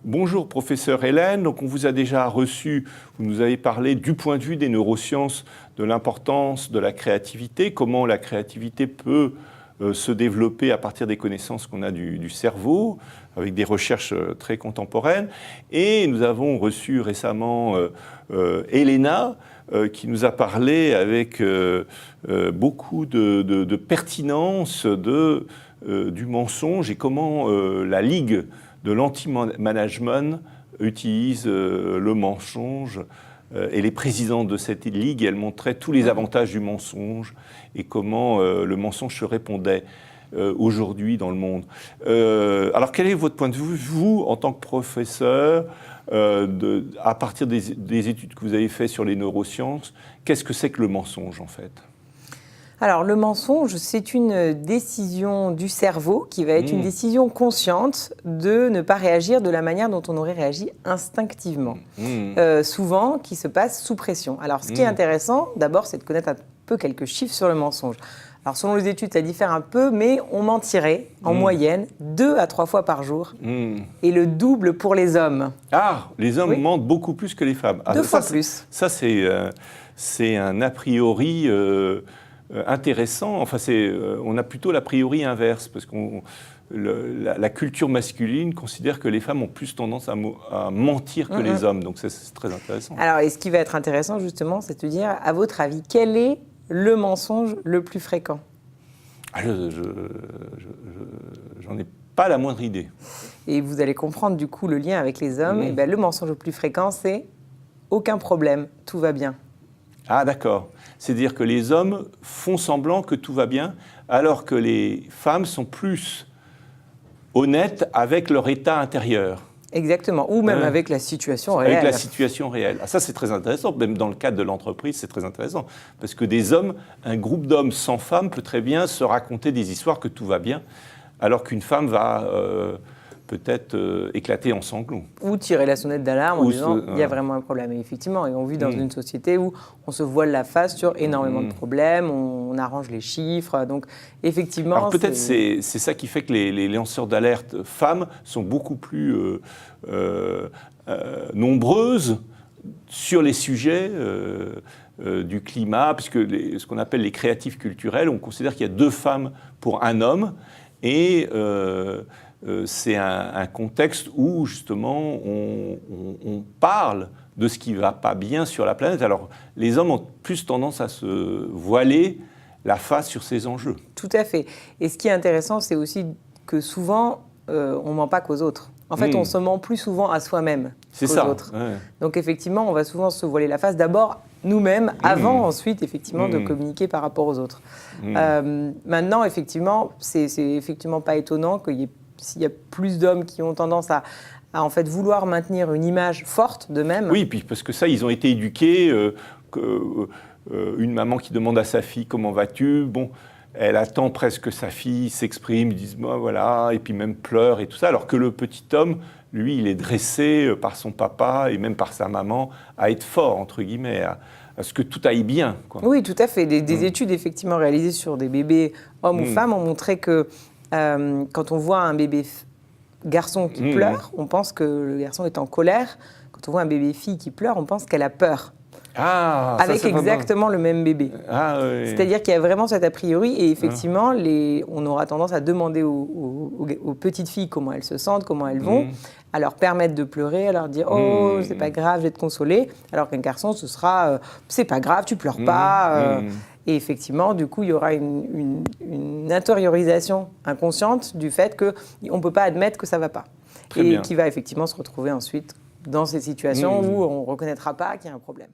Bonjour professeur Hélène, donc on vous a déjà reçu, vous nous avez parlé du point de vue des neurosciences, de l'importance de la créativité, comment la créativité peut se développer à partir des connaissances qu'on a du cerveau, avec des recherches très contemporaines. Et nous avons reçu récemment Elena, qui nous a parlé avec beaucoup de pertinence du mensonge et comment la Ligue de l'anti-management utilise le mensonge. Et les présidentes de cette ligue, elles montraient tous les avantages du mensonge et comment le mensonge se répandait aujourd'hui dans le monde. Alors quel est votre point de vue, vous, en tant que professeur, à partir des études que vous avez faites sur les neurosciences, qu'est-ce que c'est que le mensonge en fait ? Alors, le mensonge, c'est une décision du cerveau qui va être une décision consciente de ne pas réagir de la manière dont on aurait réagi instinctivement. Souvent, qui se passe sous pression. Alors, ce qui est intéressant, d'abord, c'est de connaître un peu quelques chiffres sur le mensonge. Alors, selon les études, ça diffère un peu, mais on mentirait en moyenne 2 à 3 fois par jour et le double pour les hommes. Ah, les hommes mentent beaucoup plus que les femmes. 2 fois plus. Ça, c'est un a priori... intéressant, enfin on a plutôt l'a priori inverse, parce que la culture masculine considère que les femmes ont plus tendance à mentir que les hommes, donc c'est très intéressant. Alors, et ce qui va être intéressant justement, c'est de dire, à votre avis, quel est le mensonge le plus fréquent ? J'en ai pas la moindre idée. Et vous allez comprendre du coup le lien avec les hommes, et bien, le mensonge le plus fréquent, c'est « aucun problème, tout va bien ». Ah d'accord, c'est-à-dire que les hommes font semblant que tout va bien, alors que les femmes sont plus honnêtes avec leur état intérieur. Exactement, ou même avec la situation réelle. Avec la situation réelle. Ah, ça c'est très intéressant, même dans le cadre de l'entreprise, c'est très intéressant. Parce que un groupe d'hommes sans femmes peut très bien se raconter des histoires que tout va bien, alors qu'une femme va... peut-être éclater en sanglots. Ou tirer la sonnette d'alarme en disant il y a vraiment un problème. Et effectivement, et on vit dans une société où on se voile la face sur énormément de problèmes, on arrange les chiffres, donc effectivement... Alors peut-être c'est ça qui fait que les lanceurs d'alerte femmes sont beaucoup plus nombreuses sur les sujets du climat, puisque ce qu'on appelle les créatifs culturels, on considère qu'il y a 2 femmes pour un homme, et... c'est un contexte où, justement, on parle de ce qui ne va pas bien sur la planète. Alors, les hommes ont plus tendance à se voiler la face sur ces enjeux. Tout à fait. Et ce qui est intéressant, c'est aussi que souvent, on ne ment pas qu'aux autres. En fait, on se ment plus souvent à soi-même qu'aux autres. Ouais. Donc, effectivement, on va souvent se voiler la face. D'abord, nous-mêmes, avant, ensuite, effectivement, de communiquer par rapport aux autres. Maintenant, effectivement, c'est effectivement pas étonnant qu'il y ait s'il y a plus d'hommes qui ont tendance à en fait vouloir maintenir une image forte d'eux-mêmes. Oui, puis parce que ça, ils ont été éduqués. Une maman qui demande à sa fille « Comment vas-tu ?» Bon, elle attend presque que sa fille s'exprime, dise « voilà », et puis même pleure et tout ça. Alors que le petit homme, lui, il est dressé par son papa et même par sa maman à être fort, entre guillemets, à ce que tout aille bien, quoi. Oui, tout à fait. Des études effectivement réalisées sur des bébés hommes ou femmes ont montré que quand on voit un bébé garçon qui pleure, on pense que le garçon est en colère. Quand on voit un bébé fille qui pleure, on pense qu'elle a peur. Ah, avec exactement le même bébé. Ah, oui. C'est-à-dire qu'il y a vraiment cet a priori et effectivement, on aura tendance à demander aux petites filles comment elles se sentent, comment elles vont, à leur permettre de pleurer, à leur dire « Oh, c'est pas grave, je vais te consoler », alors qu'un garçon, ce sera « C'est pas grave, tu pleures pas ». Et effectivement, du coup, il y aura une intériorisation inconsciente du fait qu'on ne peut pas admettre que ça ne va pas. Qui va effectivement se retrouver ensuite dans ces situations où on ne reconnaîtra pas qu'il y a un problème.